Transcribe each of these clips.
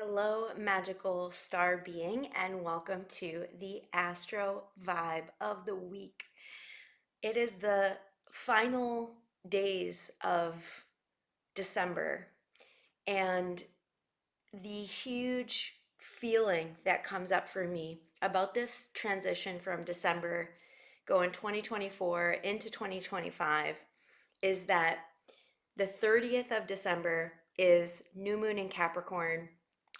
Hello, magical star being, and welcome to the Astro Vibe of the week. It is the final days of December, and the huge feeling that comes up for me about this transition from December going 2024 into 2025 is that the 30th of December is new moon in Capricorn.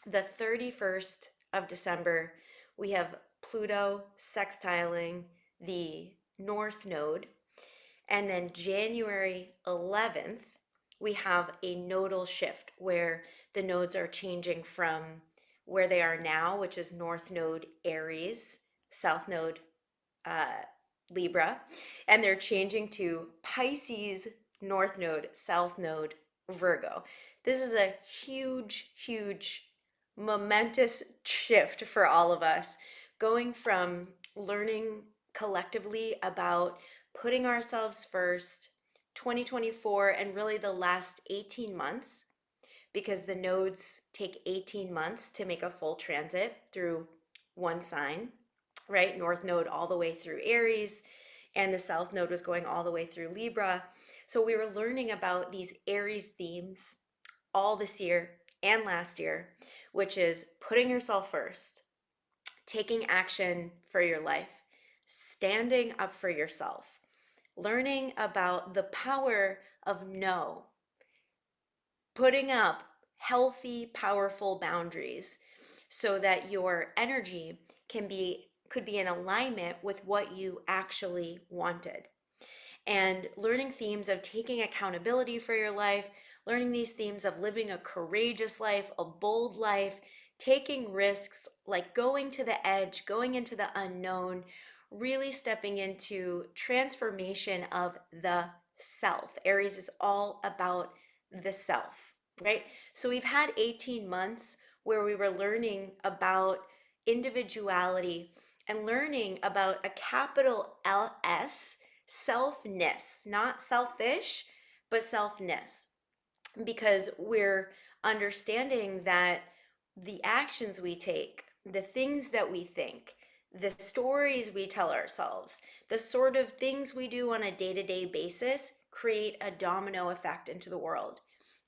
The 31st of December, we have Pluto sextiling the North Node. And then January 11th, we have a nodal shift where the nodes are changing from where they are now, which is North Node Aries, South Node uh, Libra, and they're changing to Pisces, North Node, South Node, Virgo. This is a huge, huge, momentous shift for all of us, going from learning collectively about putting ourselves first, 2024, and really the last 18 months, because the nodes take 18 months to make a full transit through one sign, right? North node all the way through Aries, and the south node was going all the way through Libra. So we were learning about these Aries themes all this year and last year, which is putting yourself first, taking action for your life, standing up for yourself, learning about the power of no, putting up healthy, powerful boundaries so that your energy could be in alignment with what you actually wanted. And learning themes of taking accountability for your life, learning these themes of living a courageous life, a bold life, taking risks, like going to the edge, going into the unknown, really stepping into transformation of the self. Aries is all about the self, right? So we've had 18 months where we were learning about individuality and learning about a capital LS, selfness, not selfish, but selfness, because we're understanding that the actions we take, the things that we think, the stories we tell ourselves, the sort of things we do on a day to day basis create a domino effect into the world.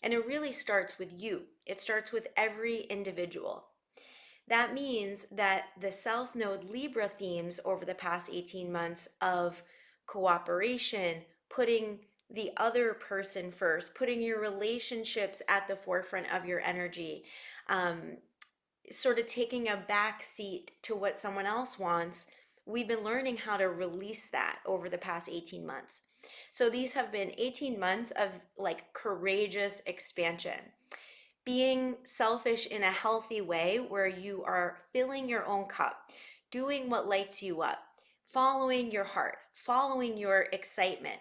And it really starts with you, it starts with every individual. That means that the South Node Libra themes over the past 18 months of cooperation, putting the other person first, putting your relationships at the forefront of your energy, um, sort of taking a back seat to what someone else wants. We've been learning how to release that over the past 18 months. So these have been 18 months of like courageous expansion, being selfish in a healthy way where you are filling your own cup, doing what lights you up, following your heart, following your excitement,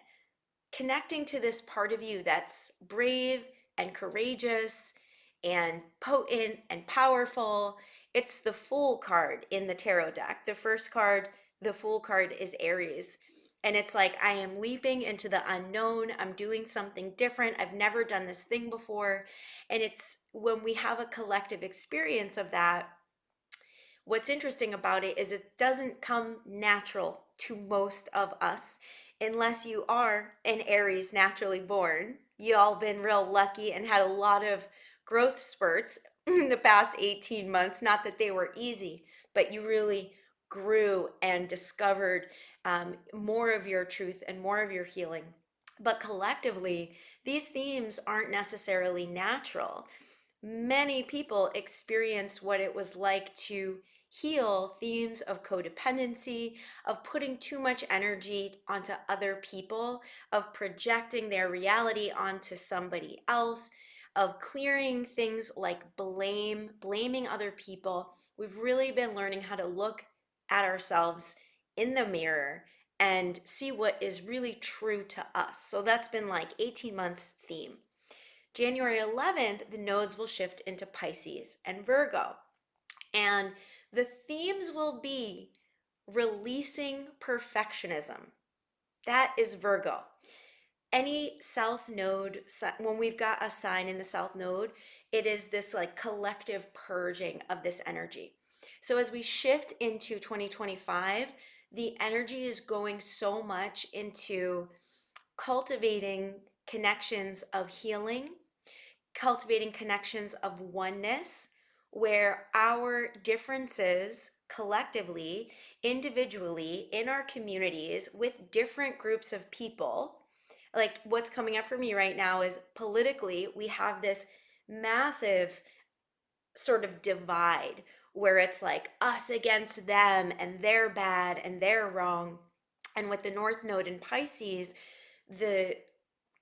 connecting to this part of you that's brave and courageous and potent and powerful. It's the Fool card in the tarot deck. The first card, the Fool card, is Aries. And it's like, I am leaping into the unknown. I'm doing something different. I've never done this thing before. And it's when we have a collective experience of that, what's interesting about it is it doesn't come natural to most of us unless you are an Aries naturally born. You all been real lucky and had a lot of growth spurts in the past 18 months. Not that they were easy, but you really grew and discovered more of your truth and more of your healing. But collectively, these themes aren't necessarily natural. Many people experienced what it was like to heal themes of codependency, of putting too much energy onto other people, of projecting their reality onto somebody else, of clearing things like blame, blaming other people. We've really been learning how to look at ourselves in the mirror and see what is really true to us. So that's been like 18 months theme. January 11th, the nodes will shift into Pisces and Virgo. And the themes will be releasing perfectionism. That is Virgo. Any south node, when we've got a sign in the south node, It is this like collective purging of this energy. So as we shift into 2025, the energy is going so much into cultivating connections of healing, cultivating connections of oneness, where our differences collectively, individually, in our communities, with different groups of people, like what's coming up for me right now is politically, we have this massive sort of divide where it's like us against them and they're bad and they're wrong. And with the North Node in Pisces, the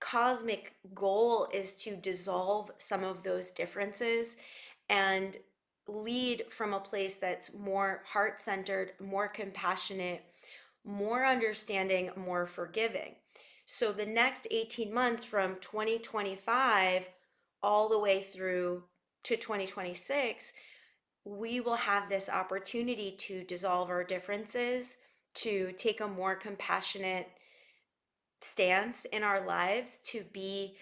cosmic goal is to dissolve some of those differences and lead from a place that's more heart centered, more compassionate, more understanding, more forgiving. So the next 18 months from 2025 all the way through to 2026, we will have this opportunity to dissolve our differences, to take a more compassionate stance in our lives, to be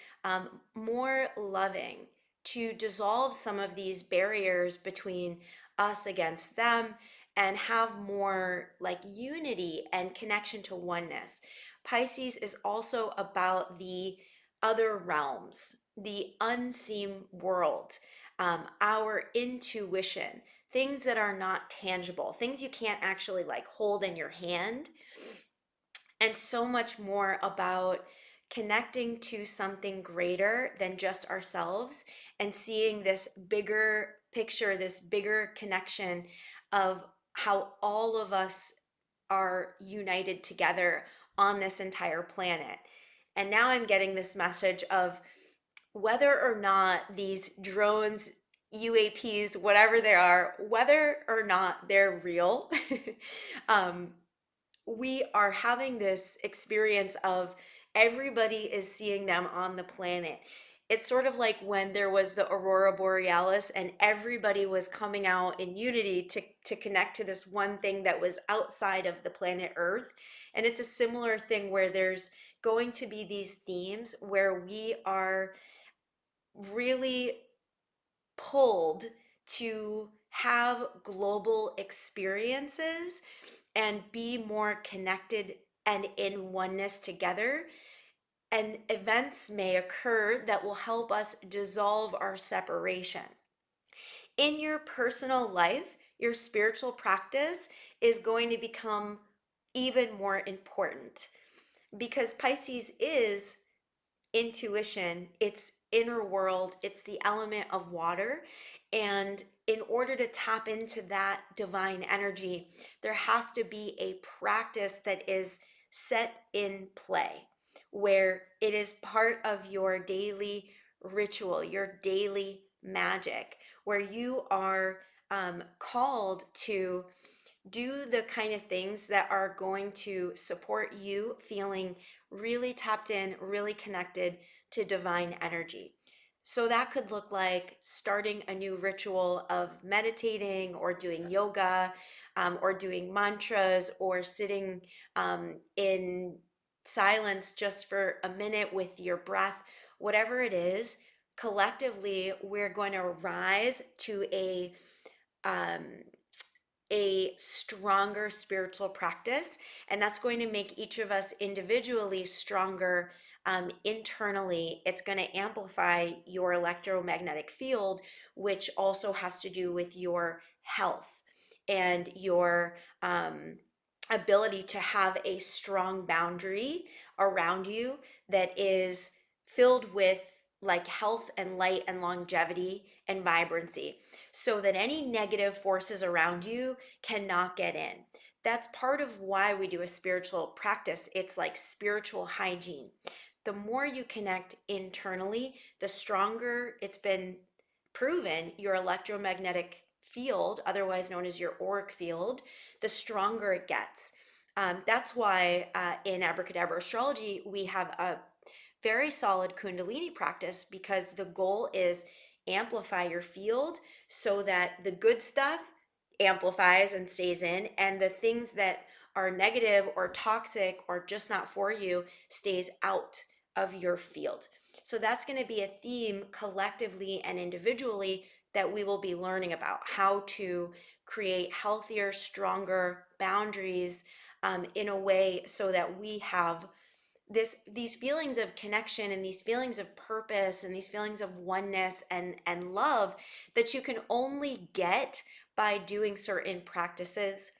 more loving, to dissolve some of these barriers between us against them, and have more like unity and connection to oneness. Pisces is also about the other realms, the unseen world, our intuition, things that are not tangible, things you can't actually like hold in your hand, and so much more about connecting to something greater than just ourselves and seeing this bigger picture, this bigger connection of how all of us are united together on this entire planet. And now I'm getting this message of whether or not these drones, UAPs, whatever they are, whether or not they're real, um, we are having this experience of everybody is seeing them on the planet. It's sort of like when there was the aurora borealis and everybody was coming out in unity to connect to this one thing that was outside of the planet Earth. And it's a similar thing where there's going to be these themes where we are really pulled to have global experiences and be more connected and in oneness together. And events may occur that will help us dissolve our separation. In your personal life, your spiritual practice is going to become even more important because Pisces is intuition, it's inner world, it's the element of water. And in order to tap into that divine energy, there has to be a practice that is set in play, where it is part of your daily ritual, your daily magic, where you are called to do the kind of things that are going to support you feeling really tapped in, really connected to divine energy. So that could look like starting a new ritual of meditating or doing yoga, or doing mantras, or sitting in silence just for a minute with your breath, whatever it is. Collectively, we're going to rise to um, a stronger spiritual practice, and that's going to make each of us individually stronger internally. It's going to amplify your electromagnetic field, which also has to do with your health and your ability to have a strong boundary around you that is filled with like health and light and longevity and vibrancy, so that any negative forces around you cannot get in. That's part of why we do a spiritual practice. It's like spiritual hygiene. The more you connect internally, the stronger, it's been proven, your electromagnetic field, otherwise known as your auric field, the stronger it gets. That's why in abracadabra astrology, we have a very solid Kundalini practice, because the goal is amplify your field so that the good stuff amplifies and stays in, and the things that are negative or toxic or just not for you stays out of your field. So that's going to be a theme collectively and individually that we will be learning about how to create healthier, stronger boundaries in a way so that we have these feelings of connection and these feelings of purpose and these feelings of oneness and love that you can only get by doing certain practices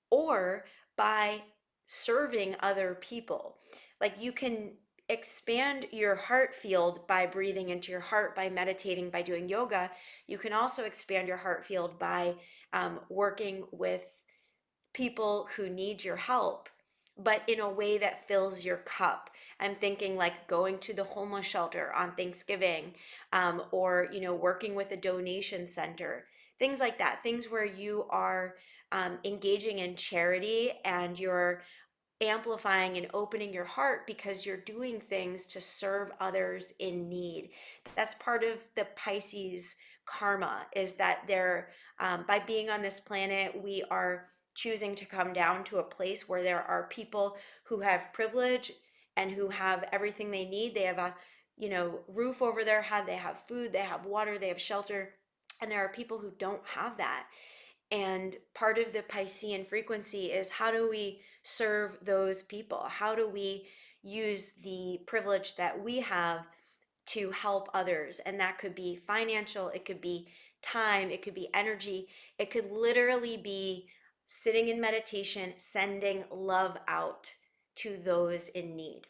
or by serving other people. Like you can expand your heart field by breathing into your heart, by meditating, by doing yoga. You can also expand your heart field by working with people who need your help, but in a way that fills your cup. I'm thinking like going to the homeless shelter on Thanksgiving, or working with a donation center, things like that. Things where you are engaging in charity and you're amplifying and opening your heart because you're doing things to serve others in need. That's part of the Pisces karma, is that they're by being on this planet, we are choosing to come down to a place where there are people who have privilege and who have everything they need. They have a roof over their head, they have food, they have water, they have shelter, and there are people who don't have that. And part of the Piscean frequency is, how do we serve those people? How do we use the privilege that we have to help others? And that could be financial, it could be time, it could be energy, it could literally be sitting in meditation, sending love out to those in need.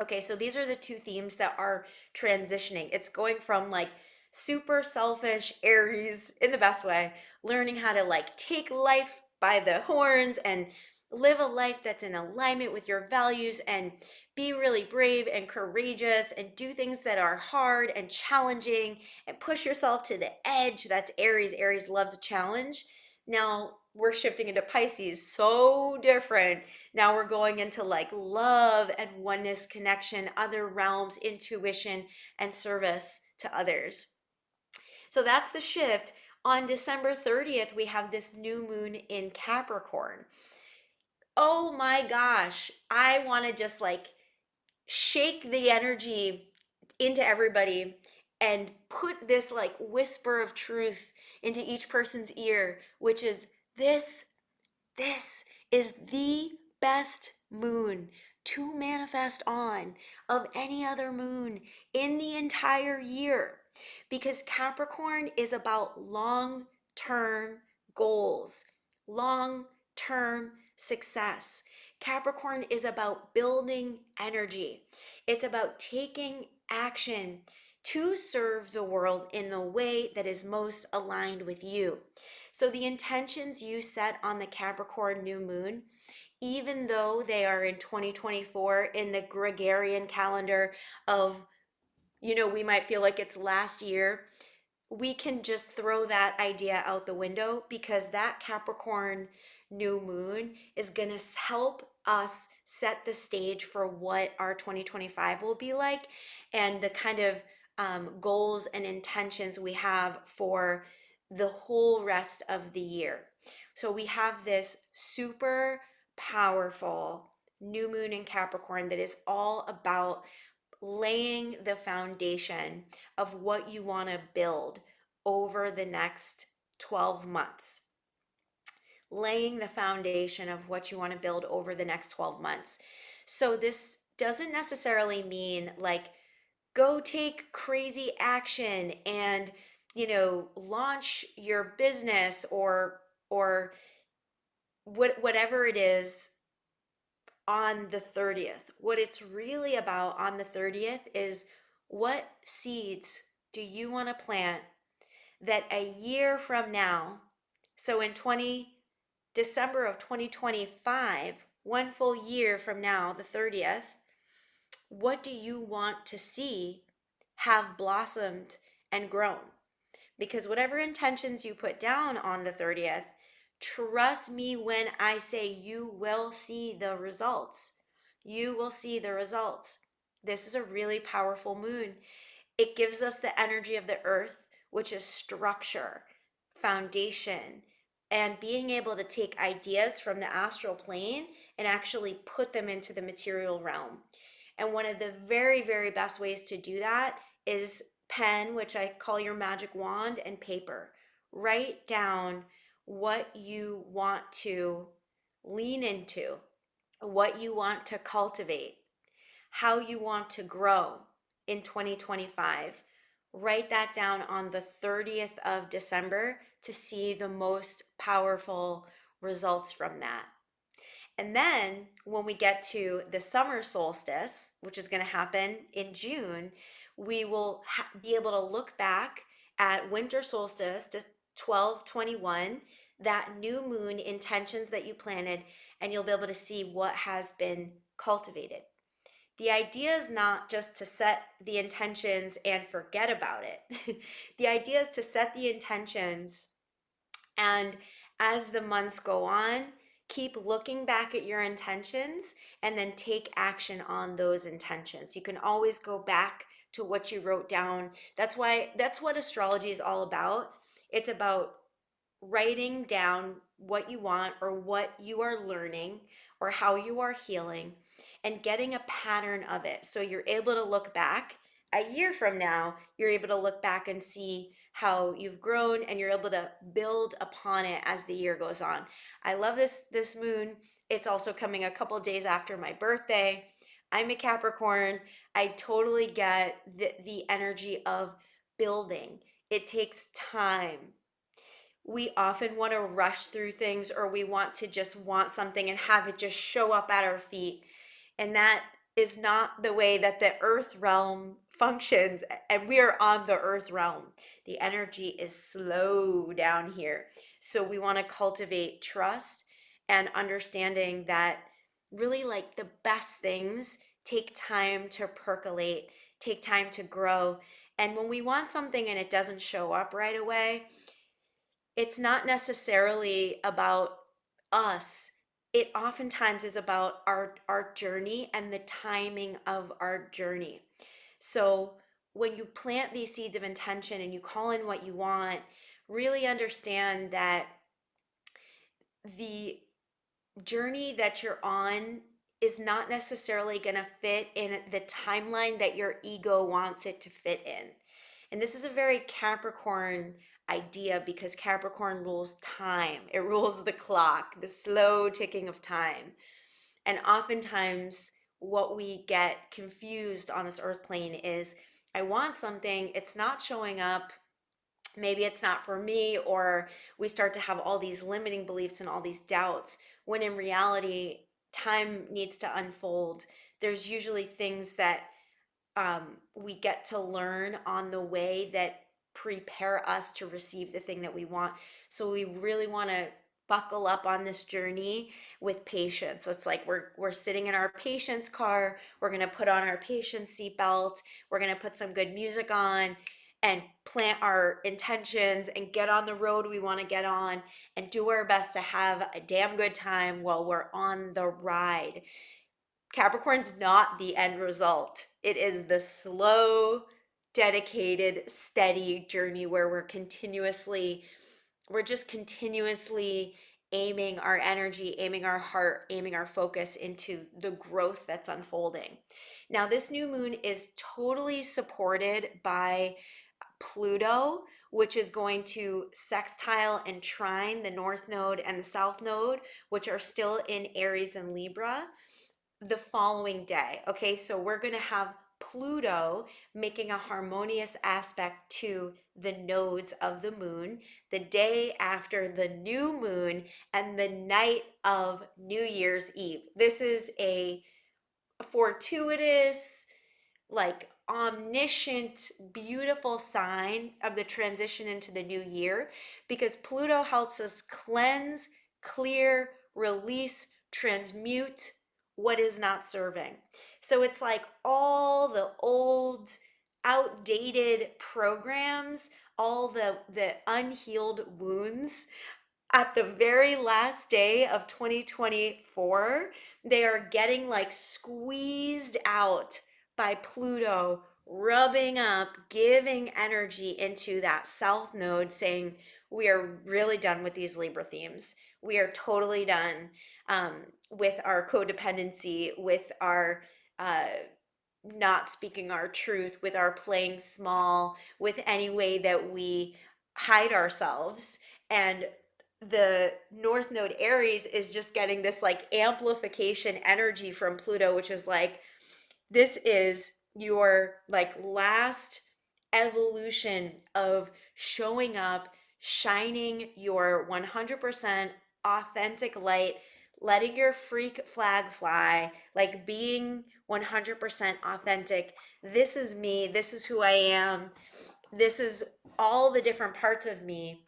Okay, so these are the two themes that are transitioning. It's going from like super selfish Aries in the best way, learning how to like take life by the horns and live a life that's in alignment with your values and be really brave and courageous and do things that are hard and challenging and push yourself to the edge. That's Aries. Aries loves a challenge. Now we're shifting into Pisces, so different. Now we're going into like love and oneness, connection, other realms, intuition, and service to others. So that's the shift. On December 30th, we have this new moon in Capricorn. Oh my gosh, I want to just like shake the energy into everybody and put this like whisper of truth into each person's ear, which is this is the best moon to manifest on of any other moon in the entire year, because Capricorn is about long term goals, long term success. Capricorn is about building energy, it's about taking action to serve the world in the way that is most aligned with you. So the intentions you set on the Capricorn new moon, even though they are in 2024 in the Gregorian calendar of, we might feel like it's last year, we can just throw that idea out the window, because that Capricorn new moon is going to help us set the stage for what our 2025 will be like, and the kind of goals and intentions we have for the whole rest of the year. So we have this super powerful new moon in Capricorn that is all about laying the foundation of what you want to build over the next 12 months. Laying the foundation of what you want to build over the next 12 months. So, this doesn't necessarily mean like go take crazy action and, launch your business or whatever it is on the 30th. What it's really about on the 30th is, what seeds do you want to plant that a year from now, so in December of 2025, one full year from now, the 30th, what do you want to see have blossomed and grown? Because whatever intentions you put down on the 30th, trust me when I say you will see the results. You will see the results. This is a really powerful moon. It gives us the energy of the earth, which is structure, foundation, and being able to take ideas from the astral plane and actually put them into the material realm. And one of the very, very best ways to do that is pen, which I call your magic wand, and paper. Write down what you want to lean into, what you want to cultivate, how you want to grow in 2025. Write that down on the 30th of December to see the most powerful results from that. And then when we get to the summer solstice, which is going to happen in June, we will be able to look back at winter solstice to 12/21, that new moon intentions that you planted, and you'll be able to see what has been cultivated. The idea is not just to set the intentions and forget about it. The idea is to set the intentions, and as the months go on, keep looking back at your intentions and then take action on those intentions. You can always go back to what you wrote down. That's what astrology is all about. It's about writing down what you want or what you are learning or how you are healing and getting a pattern of it. So you're able to look back a year from now, you're able to look back and see how you've grown and you're able to build upon it as the year goes on. I love this moon. It's also coming a couple days after my birthday. I'm a Capricorn. I totally get the energy of building. It takes time. We often want to rush through things, or we want to just want something and have it just show up at our feet. And that is not the way that the earth realm functions. And we are on the earth realm. The energy is slow down here. So we want to cultivate trust and understanding that really, like, the best things take time to percolate, take time to grow. And when we want something and it doesn't show up right away, it's not necessarily about us. It oftentimes is about our journey and the timing of our journey. So when you plant these seeds of intention and you call in what you want, really understand that the journey that you're on is not necessarily going to fit in the timeline that your ego wants it to fit in. And this is a very Capricorn idea because Capricorn rules time. It rules the clock, the slow ticking of time. And oftentimes, what we get confused on this earth plane is I want something, it's not showing up, maybe it's not for me, or we start to have all these limiting beliefs and all these doubts, when in reality, time needs to unfold. There's usually things that we get to learn on the way that prepare us to receive the thing that we want. So we really want to buckle up on this journey with patience. It's like we're sitting in our patience car. We're gonna put on our patience seatbelt. We're gonna put some good music on and plant our intentions and get on the road we want to get on and do our best to have a damn good time while we're on the ride. Capricorn's not the end result. It is the slow, dedicated, steady journey where we're just continuously aiming our energy, aiming our heart, aiming our focus into the growth that's unfolding. Now, this new moon is totally supported by Pluto, which is going to sextile and trine the North Node and the South Node, which are still in Aries and Libra, the following day. Okay, so we're going to have Pluto making a harmonious aspect to the nodes of the moon the day after the new moon and the night of New Year's Eve. This is a fortuitous, like omniscient, beautiful sign of the transition into the new year because Pluto helps us cleanse, clear, release, transmute what is not serving. So it's like all the old, outdated programs, all the unhealed wounds at the very last day of 2024, they are getting like squeezed out by Pluto rubbing up, giving energy into that South Node, saying, we are really done with these Libra themes. We are totally done with our codependency, with our not speaking our truth, with our playing small, with any way that we hide ourselves. And the North Node Aries is just getting this like amplification energy from Pluto, which is like, this is your like last evolution of showing up, shining your 100% authentic light, letting your freak flag fly, like being 100% authentic. This is me. This is who I am. This is all the different parts of me.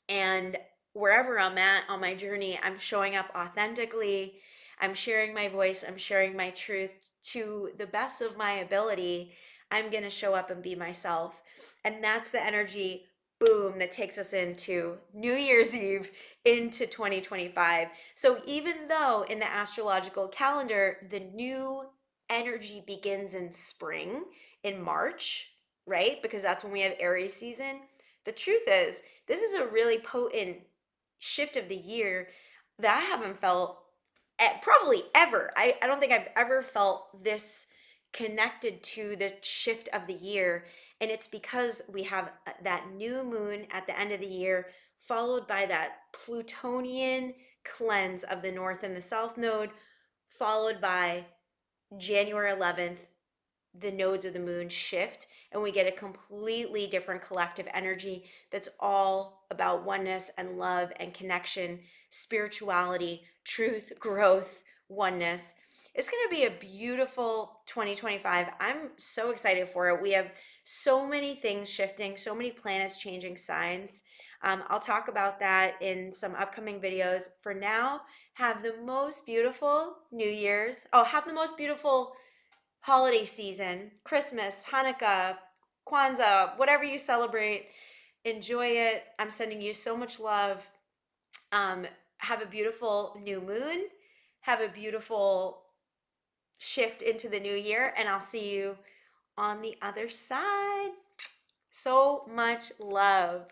And wherever I'm at on my journey, I'm showing up authentically. I'm sharing my voice. I'm sharing my truth to the best of my ability. I'm going to show up and be myself. And that's the energy, boom, that takes us into New Year's Eve, into 2025. So even though in the astrological calendar, the new energy begins in spring, in March, right? Because that's when we have Aries season. The truth is, this is a really potent shift of the year that I haven't felt probably ever. I don't think I've ever felt this connected to the shift of the year. And it's because we have that new moon at the end of the year, followed by that Plutonian cleanse of the North and the South node, followed by January 11th, the nodes of the moon shift, and we get a completely different collective energy that's all about oneness and love and connection, spirituality, truth, growth, oneness. It's going to be a beautiful 2025. I'm so excited for it. We have so many things shifting, so many planets changing signs. I'll talk about that in some upcoming videos. For now, have the most beautiful New Year's. Oh, have the most beautiful holiday season, Christmas, Hanukkah, Kwanzaa, whatever you celebrate. Enjoy it. I'm sending you so much love. Um, have a beautiful new moon. Have a beautiful shift into the new year, and I'll see you on the other side. So much love.